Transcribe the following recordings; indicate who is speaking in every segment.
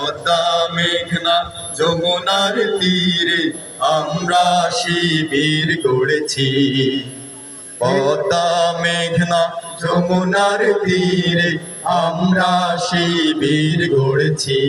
Speaker 1: পদ্মা মেঘনা যমুনার তীরে আমরা শিবির গড়েছি। পদ্মা মেঘনা যমুনার তীরে আমরা শিবির গড়েছি।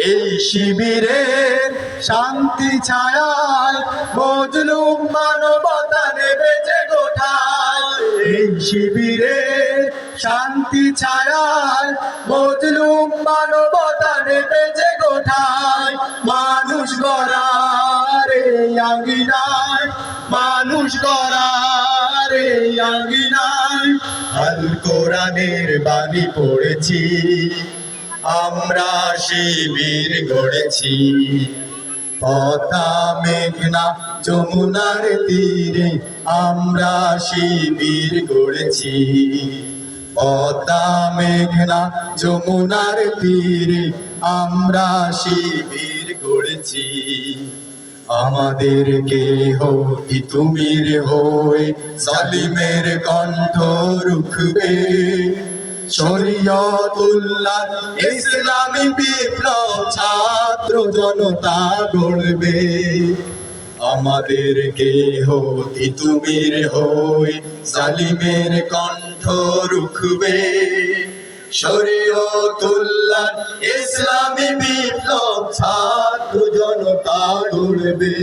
Speaker 1: এই শিবিরের শান্তি ছায়ায় মজলুম মানবতা নেমেছে গোঠায়। এই শিবিরের শান্তি ছায়ায় মজলুম মানবতা নেমেছে গোঠায়। মানুষ গড়ার এই আঙ্গিনায়, মানুষ গড়ার এই আঙ্গিনায় আল কোরআনের বাণী পড়েছি। আমরা শিবির গড়েছি। পদ্মা মেঘনা যমুনার তীরে আমরা শিবির গড়েছি। পদ্মা মেঘনা যমুনার তীরে আমরা শিবির গড়েছি। আমাদের কেহ তিতুমির হয়ে জালিমের কণ্ঠ রুখবে। শরীয়তুল্লাহ ইসলামী বিপ্লব ছাত্র জনতা গড়বে। আমাদের কেহ তিতুমির হয়ে জালিমের কণ্ঠ রুখবে। শরীয়তুল্লাহ ইসলামী বিপ্লব ছাত্র জনতা গড়বে।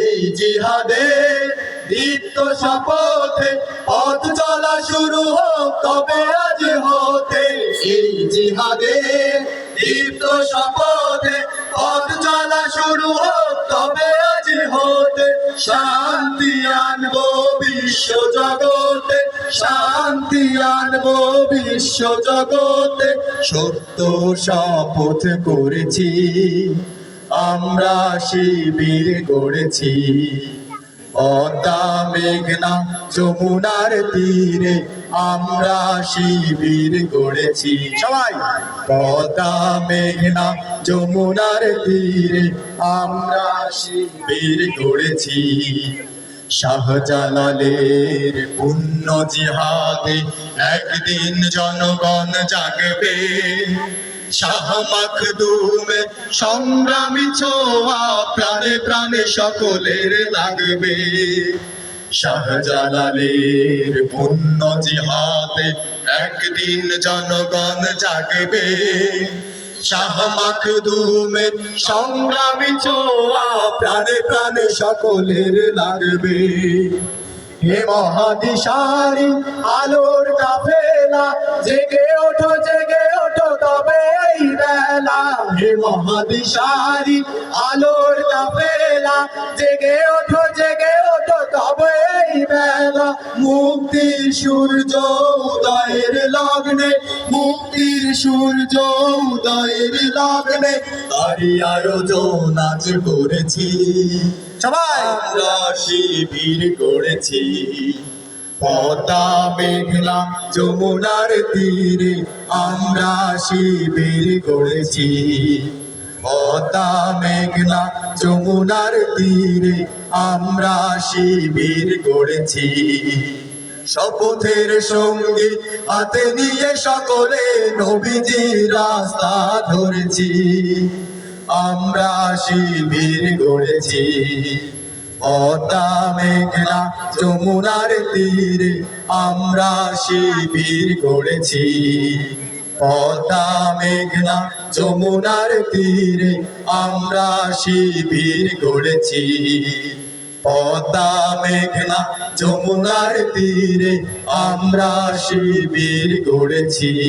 Speaker 1: এই জিহাদের দীপ্ত শপথে পথ চলা শুরু হোক তবে আজ হতে। এই জিহাদের দীপ্ত শপথে পথ চলা শুরু হোক তবে আজ হতে। শান্তি আনবো বিশ্ব জগতে, শান্তি আনবো বিশ্ব জগতে। সত্য শপথ করেছি, আমরা শিবির গড়েছি। পদ্মা মেঘনা যমুনার তীরে আমরা শিবির গড়েছি। সবাই পদ্মা মেঘনা যমুনার তীরে আমরা শিবির গড়েছি। শাহজালালের পুণ্য জিহাদে একদিন জনগণ জাগবে। শাহ মাখদুমে সংগ্রামী ছোঁয়া প্রাণে প্রাণে সকলের লাগবে। শাহজালালের পুণ্য জিহাদে একদিন জনগণ জাগবে। শাহ মাখদুমে সংগ্রামী ছোঁয়া প্রাণে প্রাণে সকলের লাগবে। হে মহাদিশারি আলোর কাফেলা জেগে ওঠো জেগে ওঠো তবে এই বেলা। হে মহাদিশারি আলোর কাফেলা জেগে ওঠো জেগে ওঠো তবে এই বেলা। মুক্তির সূর্য উদয়ের লগ্নে, মুক্তির সূর্য উদয়ের লগ্নে তারই আয়োজন আজ করেছি। সবাই আমরা শিবির গড়েছি। পদ্মা মেঘনা যমুনার তীরে আমরা শিবির গড়েছি। পদ্মা মেঘনা যমুনার তীরে আমরা শিবির গড়েছি। শপথের সঙ্গে হাতে নিয়ে সকলে নবীজির রাস্তা ধরেছি। আমরা শিবির গড়েছি। পদ্মা মেঘনা যমুনার তীরে আমরা শিবির গড়েছি। পদ্মা মেঘনা যমুনার তীরে আমরা শিবির গড়েছি। পদ্মা মেঘনা যমুনার তীরে আমরা শিবির গড়েছি।